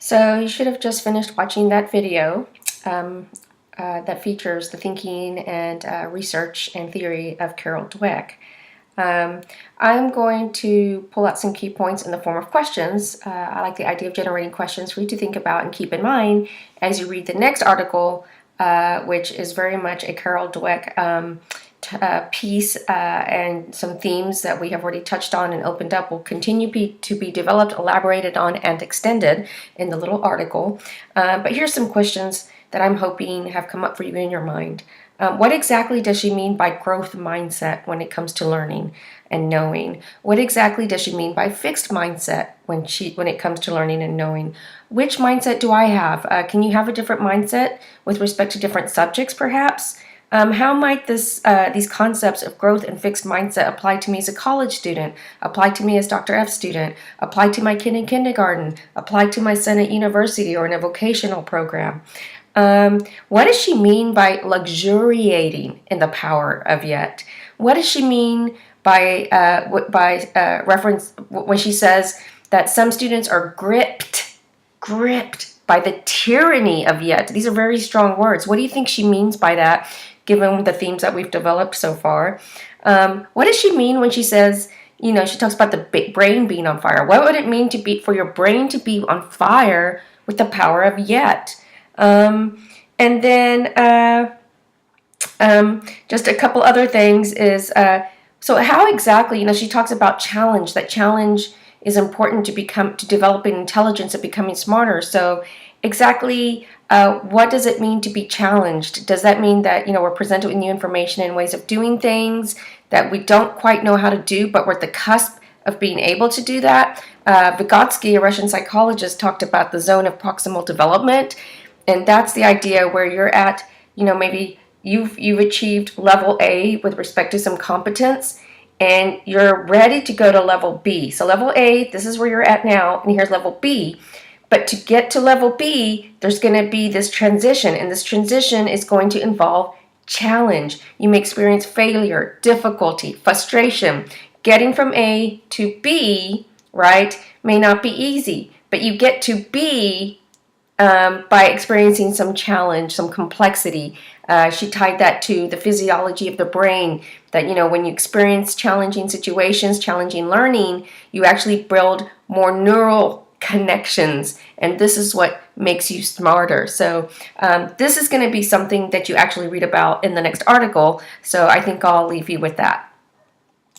So you should have just finished watching that video that features the thinking and research and theory of Carol Dweck. I'm going to pull out some key points in the form of questions. I like the idea of generating questions for you to think about and keep in mind as you read the next article, which is very much a Carol Dweck piece, and some themes that we have already touched on and opened up will continue to be developed, elaborated on, and extended in the little article. But here's some questions that I'm hoping have come up for you in your mind. What exactly does she mean by growth mindset when it comes to learning and knowing? What exactly does she mean by fixed mindset when it comes to learning and knowing? Which mindset do I have? Can you have a different mindset with respect to different subjects, perhaps? How might these concepts of growth and fixed mindset apply to me as a college student, apply to me as Dr. F student, apply to my kid in kindergarten, apply to my son at university or in a vocational program? What does she mean by luxuriating in the power of yet? What does she mean by reference when she says that some students are gripped by the tyranny of yet? These are very strong words. What do you think she means by that, given the themes that we've developed so far? What does she mean when she says, she talks about the brain being on fire? What would it mean for your brain to be on fire with the power of yet? And then just a couple other things is, so how exactly, she talks about challenge, that challenge is important to developing intelligence and becoming smarter. So exactly what does it mean to be challenged? Does that mean that, we're presented with new information and ways of doing things that we don't quite know how to do, but we're at the cusp of being able to do that? Vygotsky, a Russian psychologist, talked about the zone of proximal development. And that's the idea where you're at, maybe you've achieved level A with respect to some competence, and you're ready to go to level B. So level A, this is where you're at now, and here's level B. But to get to level B, there's going to be this transition, and this transition is going to involve challenge. You may experience failure, difficulty, frustration. Getting from A to B, right, may not be easy, but you get to B by experiencing some challenge, some complexity. She tied that to the physiology of the brain, that, when you experience challenging situations, challenging learning, you actually build more neural connections, and this is what makes you smarter. So this is going to be something that you actually read about in the next article, so I think I'll leave you with that.